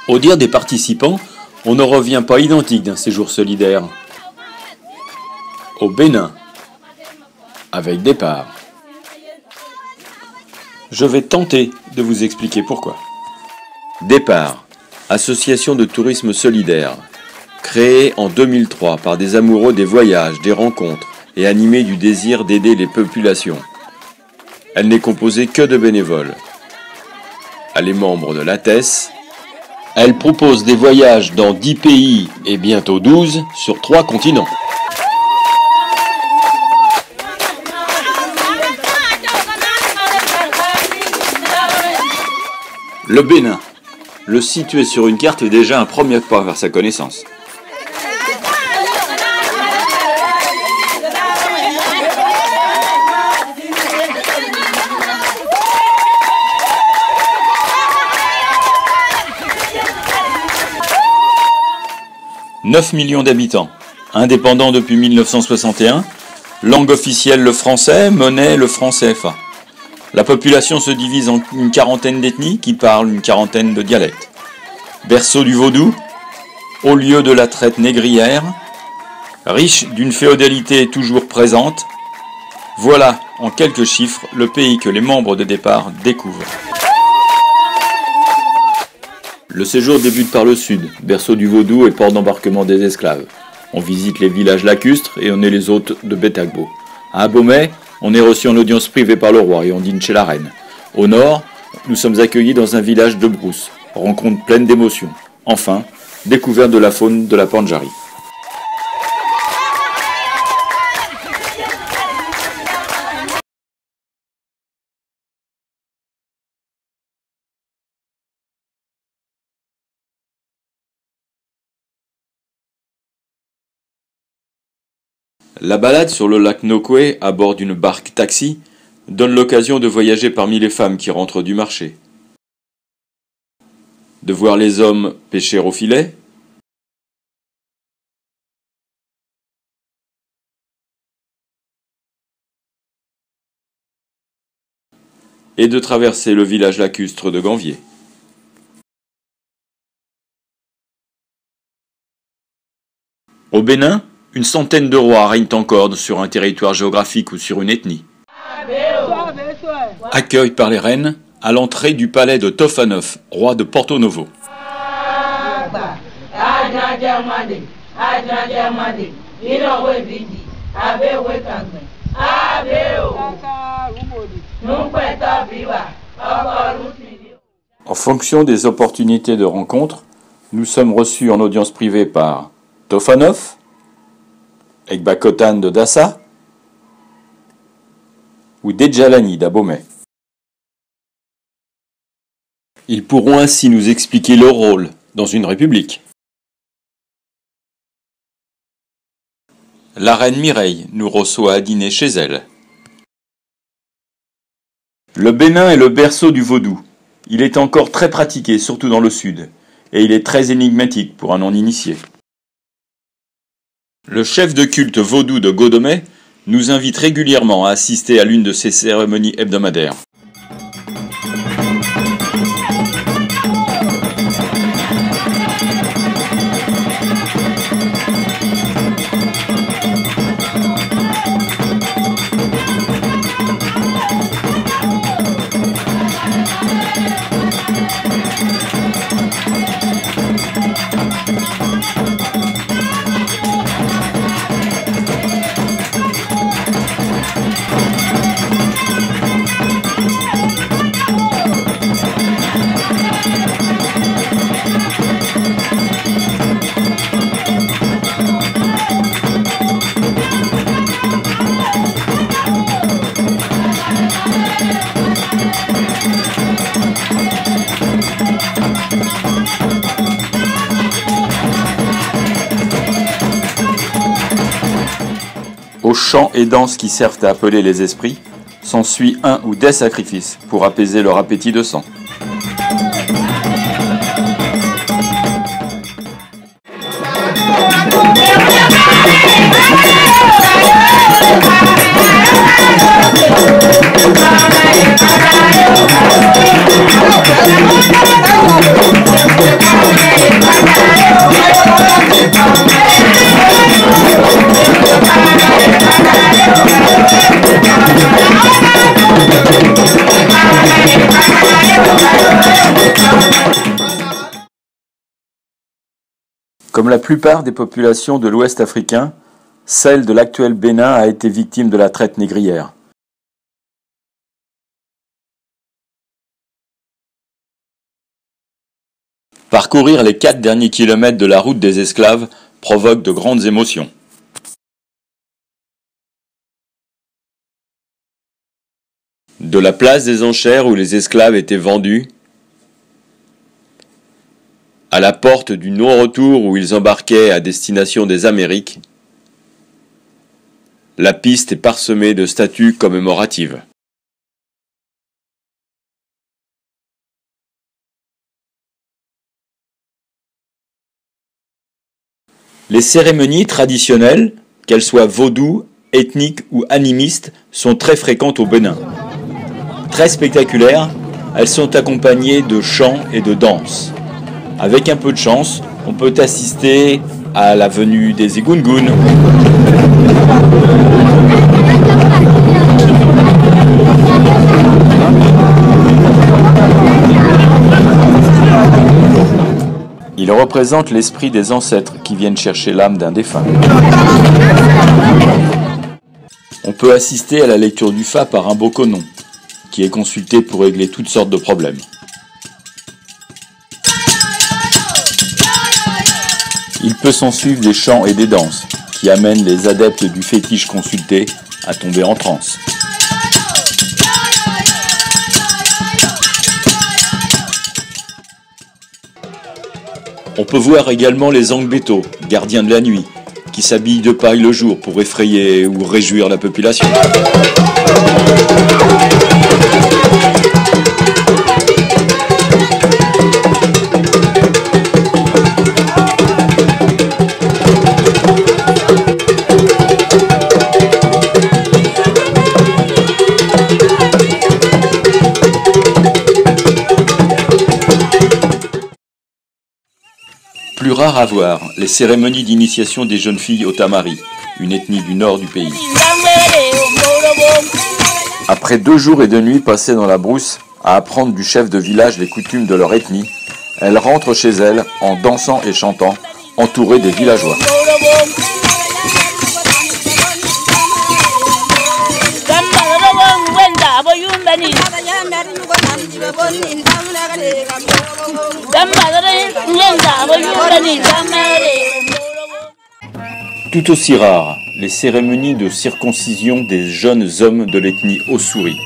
Au dire des participants, on ne revient pas identique d'un séjour solidaire. Au Bénin, avec départ. Je vais tenter de vous expliquer pourquoi. Départ, association de tourisme solidaire, créée en 2003 par des amoureux des voyages, des rencontres et animée du désir d'aider les populations. Elle n'est composée que de bénévoles. Elle est membre de l'ATES. Elle propose des voyages dans 10 pays et bientôt 12 sur 3 continents. Le Bénin. Le situer sur une carte est déjà un premier pas vers sa connaissance. « 9 millions d'habitants, indépendant depuis 1961, langue officielle le français, monnaie le franc CFA. La population se divise en une quarantaine d'ethnies qui parlent une quarantaine de dialectes. Berceau du vaudou, au lieu de la traite négrière, riche d'une féodalité toujours présente, voilà en quelques chiffres le pays que les membres de départ découvrent. Le séjour débute par le sud, berceau du vaudou et port d'embarquement des esclaves. On visite les villages lacustres et on est les hôtes de Betagbo. À Abomey, on est reçu en audience privée par le roi et on dîne chez la reine. Au nord, nous sommes accueillis dans un village de brousse, rencontre pleine d'émotions. Enfin, découverte de la faune de la Pandjari. La balade sur le lac Nokwe à bord d'une barque taxi donne l'occasion de voyager parmi les femmes qui rentrent du marché, de voir les hommes pêcher au filet, et de traverser le village lacustre de Ganvier. Au Bénin, une centaine de rois règnent encore sur un territoire géographique ou sur une ethnie. Accueil par les reines à l'entrée du palais de Tofanov, roi de Porto Novo. En fonction des opportunités de rencontre, nous sommes reçus en audience privée par Tofanov, Ekbakotan de Dassa ou Djedjalani d'Abomey. Ils pourront ainsi nous expliquer leur rôle dans une république. La reine Mireille nous reçoit à dîner chez elle. Le Bénin est le berceau du vaudou. Il est encore très pratiqué, surtout dans le sud, et il est très énigmatique pour un non-initié. Le chef de culte vaudou de Godomey nous invite régulièrement à assister à l'une de ses cérémonies hebdomadaires. Aux chants et danses qui servent à appeler les esprits, s'ensuit un ou des sacrifices pour apaiser leur appétit de sang. Comme la plupart des populations de l'Ouest africain, celle de l'actuel Bénin a été victime de la traite négrière. Parcourir les 4 derniers kilomètres de la route des esclaves provoque de grandes émotions. De la place des enchères où les esclaves étaient vendus, à la porte du non-retour où ils embarquaient à destination des Amériques, la piste est parsemée de statues commémoratives. Les cérémonies traditionnelles, qu'elles soient vaudou, ethniques ou animistes, sont très fréquentes au Bénin. Très spectaculaires, elles sont accompagnées de chants et de danses. Avec un peu de chance, on peut assister à la venue des Egungun, il représente l'esprit des ancêtres qui viennent chercher l'âme d'un défunt. On peut assister à la lecture du Fa par un bokonon, qui est consulté pour régler toutes sortes de problèmes. Il peut s'en suivre des chants et des danses, qui amènent les adeptes du fétiche consulté à tomber en transe. On peut voir également les Angbeto, gardiens de la nuit, qui s'habillent de paille le jour pour effrayer ou réjouir la population. Plus rare à voir, les cérémonies d'initiation des jeunes filles au Tamari, une ethnie du nord du pays. Après 2 jours et 2 nuits passés dans la brousse à apprendre du chef de village les coutumes de leur ethnie, elles rentrent chez elles en dansant et chantant, entourées des villageois. Tout aussi rare, les cérémonies de circoncision des jeunes hommes de l'ethnie Ossouri.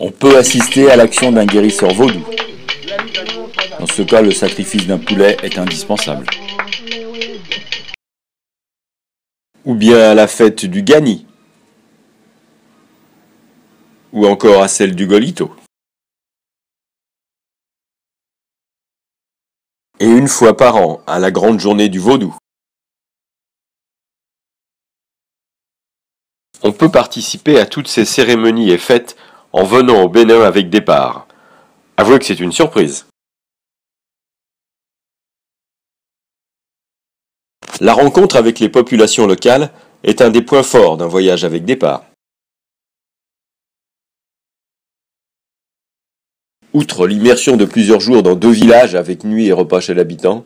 On peut assister à l'action d'un guérisseur vaudou. Dans ce cas, le sacrifice d'un poulet est indispensable. Ou bien à la fête du Gani. Ou encore à celle du Golito. Et une fois par an, à la grande journée du vaudou. On peut participer à toutes ces cérémonies et fêtes en venant au Bénin avec départ. Avouez que c'est une surprise. La rencontre avec les populations locales est un des points forts d'un voyage avec départ. Outre l'immersion de plusieurs jours dans 2 villages avec nuit et repas chez l'habitant,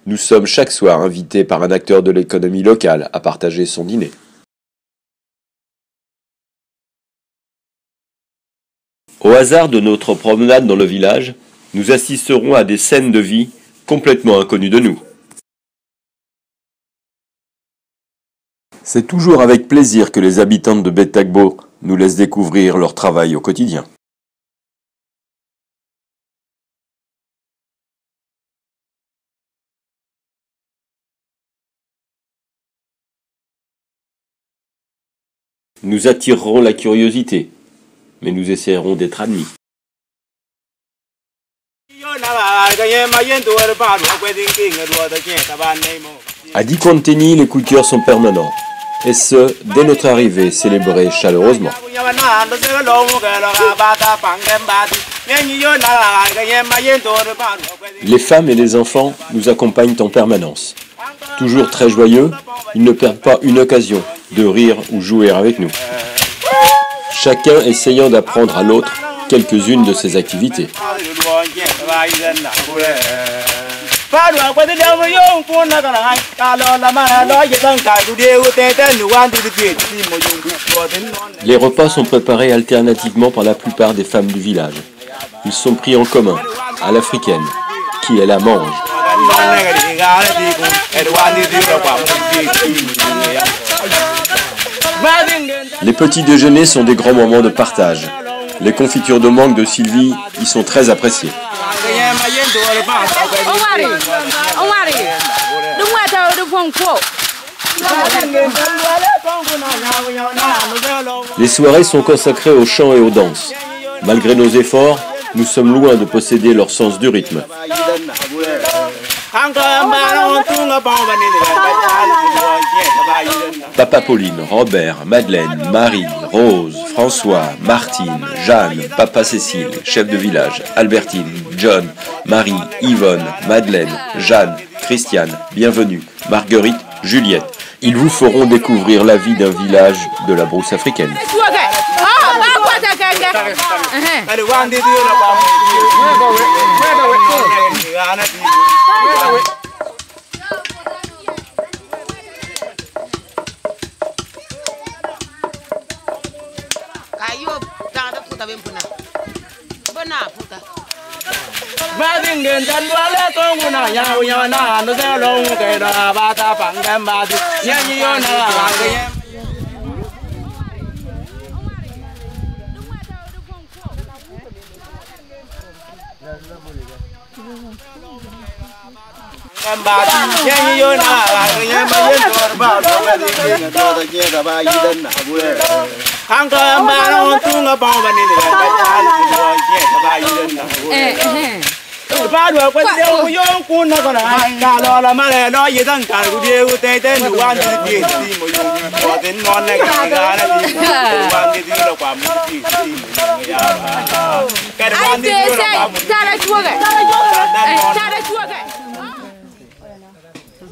nous sommes chaque soir invités par un acteur de l'économie locale à partager son dîner. Au hasard de notre promenade dans le village, nous assisterons à des scènes de vie complètement inconnues de nous. C'est toujours avec plaisir que les habitants de Betagbo nous laissent découvrir leur travail au quotidien. Nous attirerons la curiosité, mais nous essaierons d'être admis. À Dikwanteni, les coutures sont permanentes, et ce, dès notre arrivée, célébrée chaleureusement. Les femmes et les enfants nous accompagnent en permanence. Toujours très joyeux, ils ne perdent pas une occasion de rire ou jouer avec nous. Chacun essayant d'apprendre à l'autre quelques-unes de ces activités. Les repas sont préparés alternativement par la plupart des femmes du village. Ils sont pris en commun, à l'africaine, qui elle la mange. Les petits déjeuners sont des grands moments de partage. Les confitures de mangue de Sylvie y sont très appréciées. Les soirées sont consacrées au chant et aux danses. Malgré nos efforts, nous sommes loin de posséder leur sens du rythme. Papa Pauline, Robert, Madeleine, Marie, Rose, François, Martine, Jeanne, Papa Cécile, chef de village, Albertine, John, Marie, Yvonne, Madeleine, Jeanne, Christiane, Bienvenue, Marguerite, Juliette. Ils vous feront découvrir la vie d'un village de la brousse africaine.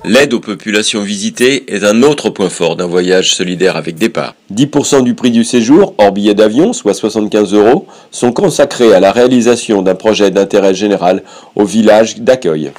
L'aide aux populations visitées est un autre point fort d'un voyage solidaire avec départ. 10% du prix du séjour, hors billet d'avion, soit 75 €, sont consacrés à la réalisation d'un projet d'intérêt général au village d'accueil.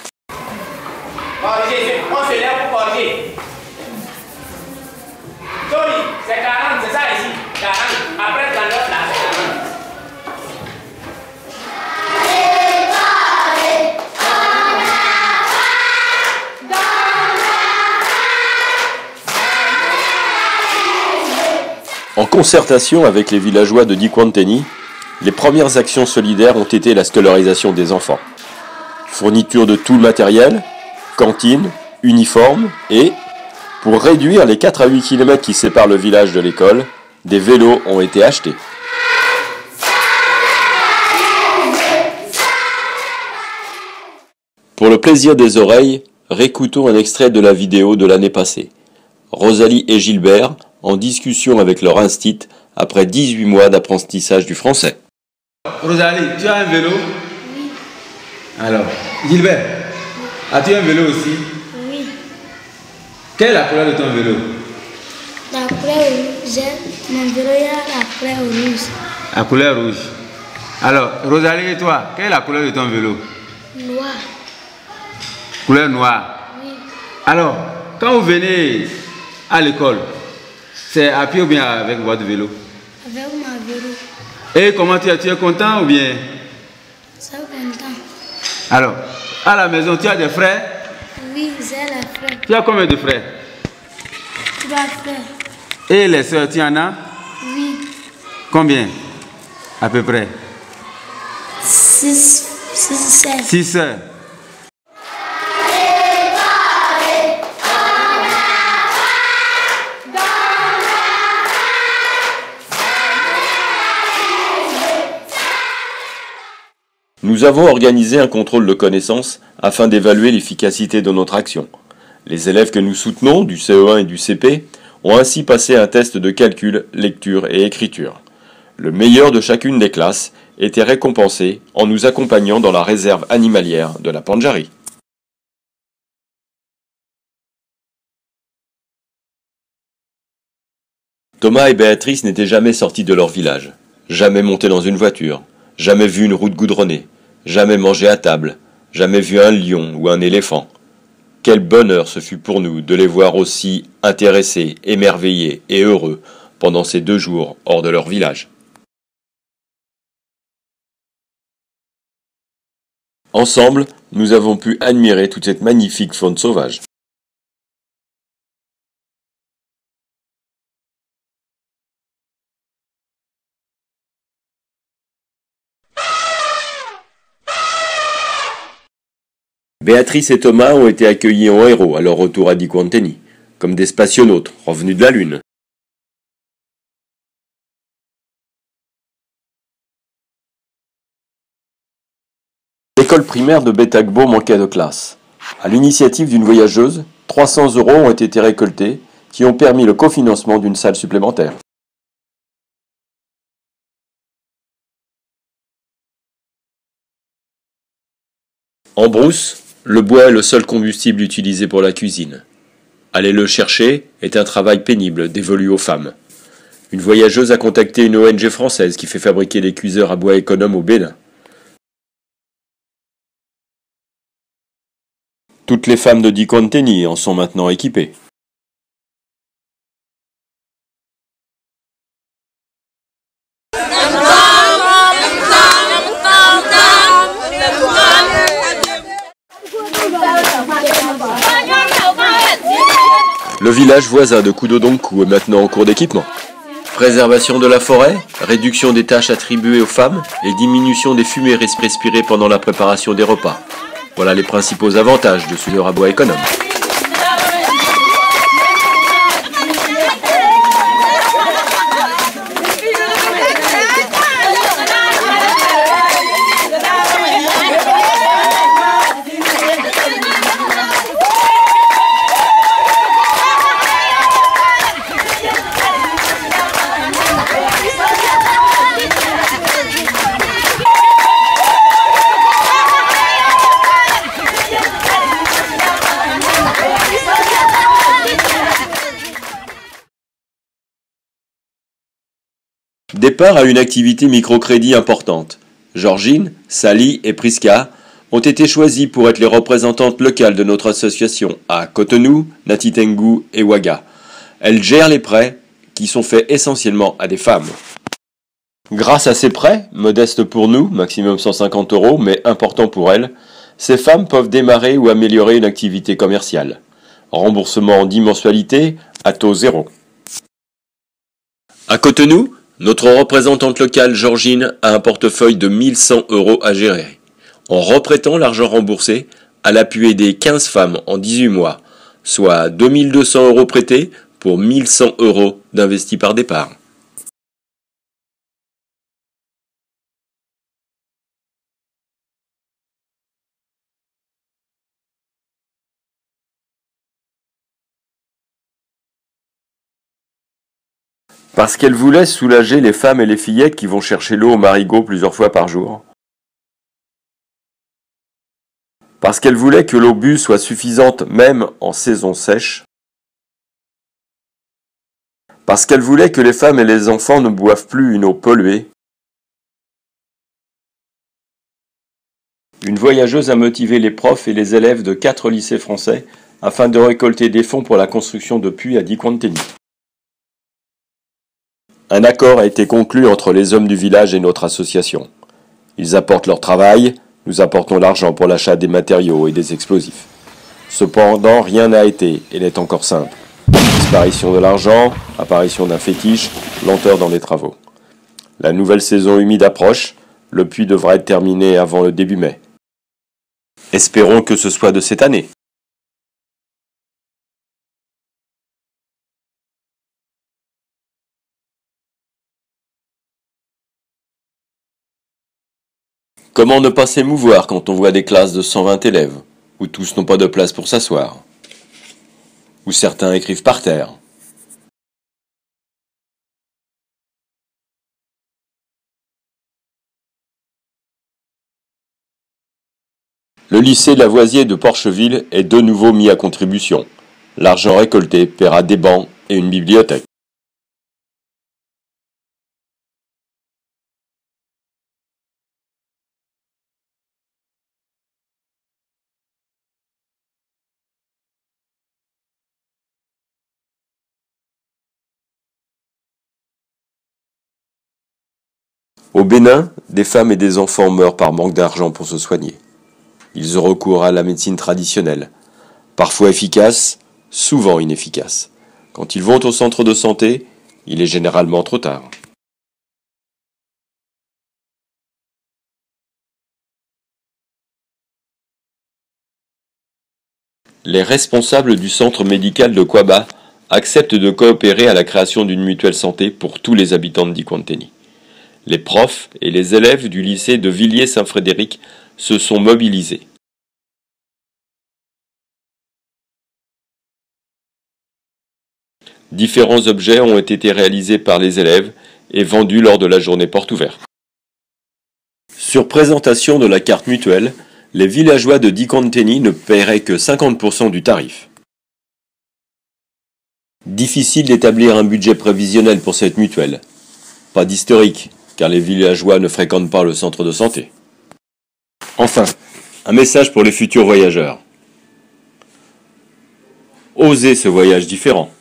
En concertation avec les villageois de Dikwanteni, les premières actions solidaires ont été la scolarisation des enfants. Fourniture de tout le matériel, cantine, uniforme et, pour réduire les 4 à 8 km qui séparent le village de l'école, des vélos ont été achetés. Pour le plaisir des oreilles, réécoutons un extrait de la vidéo de l'année passée. Rosalie et Gilbert en discussion avec leur instit après 18 mois d'apprentissage du français. Rosalie, tu as un vélo? Oui. Alors, Gilbert, as-tu un vélo aussi? Oui. Quelle est la couleur de ton vélo? La couleur rouge. Mon vélo a la couleur rouge. La couleur rouge. Alors, Rosalie et toi, quelle est la couleur de ton vélo? Noir. Couleur noire. Oui. Alors, quand vous venez à l'école, c'est à pied ou bien avec votre vélo? Avec mon vélo. Et comment tu es content ou bien? Ça content. Alors, à la maison, tu as des frères? Oui, j'ai la frère. Tu as combien de frères? 3 frères. Et les sœurs, tu en as? Oui. Combien? À peu près? 6 sœurs. 6 sœurs. Nous avons organisé un contrôle de connaissances afin d'évaluer l'efficacité de notre action. Les élèves que nous soutenons, du CE1 et du CP, ont ainsi passé un test de calcul, lecture et écriture. Le meilleur de chacune des classes était récompensé en nous accompagnant dans la réserve animalière de la Pandjari. Thomas et Béatrice n'étaient jamais sortis de leur village, jamais montés dans une voiture, jamais vu une route goudronnée, jamais mangé à table, jamais vu un lion ou un éléphant. Quel bonheur ce fut pour nous de les voir aussi intéressés, émerveillés et heureux pendant ces 2 jours hors de leur village. Ensemble, nous avons pu admirer toute cette magnifique faune sauvage. Béatrice et Thomas ont été accueillis en héros à leur retour à Dikwanteni, comme des spationautes revenus de la Lune. L'école primaire de Betagbo manquait de classe. À l'initiative d'une voyageuse, 300 € ont été récoltés, qui ont permis le cofinancement d'une salle supplémentaire. En brousse, le bois est le seul combustible utilisé pour la cuisine. Aller le chercher est un travail pénible dévolu aux femmes. Une voyageuse a contacté une ONG française qui fait fabriquer des cuiseurs à bois économes au Bénin. Toutes les femmes de Dikwanteni en sont maintenant équipées. Le village voisin de Kudodonkou est maintenant en cours d'équipement. Préservation de la forêt, réduction des tâches attribuées aux femmes et diminution des fumées respirées pendant la préparation des repas. Voilà les principaux avantages de ce cuiseur à bois économe. Départ à une activité microcrédit importante. Georgine, Sally et Priska ont été choisies pour être les représentantes locales de notre association à Cotonou, Nati Tengu et Ouaga. Elles gèrent les prêts qui sont faits essentiellement à des femmes. Grâce à ces prêts, modestes pour nous, maximum 150 €, mais importants pour elles, ces femmes peuvent démarrer ou améliorer une activité commerciale. Remboursement en 10 mensualités à taux 0. À Cotonou, notre représentante locale, Georgine, a un portefeuille de 1100 € à gérer. En reprêtant l'argent remboursé, elle a pu aider 15 femmes en 18 mois, soit 2200 € prêtés pour 1100 € d'investis par départ. Parce qu'elle voulait soulager les femmes et les fillettes qui vont chercher l'eau au marigot plusieurs fois par jour. Parce qu'elle voulait que l'eau bue soit suffisante même en saison sèche. Parce qu'elle voulait que les femmes et les enfants ne boivent plus une eau polluée. Une voyageuse a motivé les profs et les élèves de 4 lycées français afin de récolter des fonds pour la construction de puits à Dikwanteni. Un accord a été conclu entre les hommes du village et notre association. Ils apportent leur travail, nous apportons l'argent pour l'achat des matériaux et des explosifs. Cependant, rien n'a été et n'est encore simple. Disparition de l'argent, apparition d'un fétiche, lenteur dans les travaux. La nouvelle saison humide approche, le puits devra être terminé avant le début mai. Espérons que ce soit de cette année. Comment ne pas s'émouvoir quand on voit des classes de 120 élèves, où tous n'ont pas de place pour s'asseoir? ou certains écrivent par terre. Le lycée Lavoisier de Porcheville est de nouveau mis à contribution. L'argent récolté paiera des bancs et une bibliothèque. Au Bénin, des femmes et des enfants meurent par manque d'argent pour se soigner. Ils ont recours à la médecine traditionnelle, parfois efficace, souvent inefficace. Quand ils vont au centre de santé, il est généralement trop tard. Les responsables du centre médical de Kwaba acceptent de coopérer à la création d'une mutuelle santé pour tous les habitants de Dikwanteni. Les profs et les élèves du lycée de Villiers-Saint-Frédéric se sont mobilisés. Différents objets ont été réalisés par les élèves et vendus lors de la journée porte ouverte. Sur présentation de la carte mutuelle, les villageois de Dikwanteni ne paieraient que 50% du tarif. Difficile d'établir un budget prévisionnel pour cette mutuelle. Pas d'historique, car les villageois ne fréquentent pas le centre de santé. Enfin, un message pour les futurs voyageurs. Osez ce voyage différent.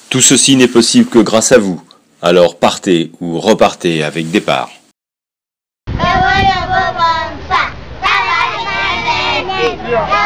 Tout ceci n'est possible que grâce à vous, alors partez ou repartez avec départ. Yeah.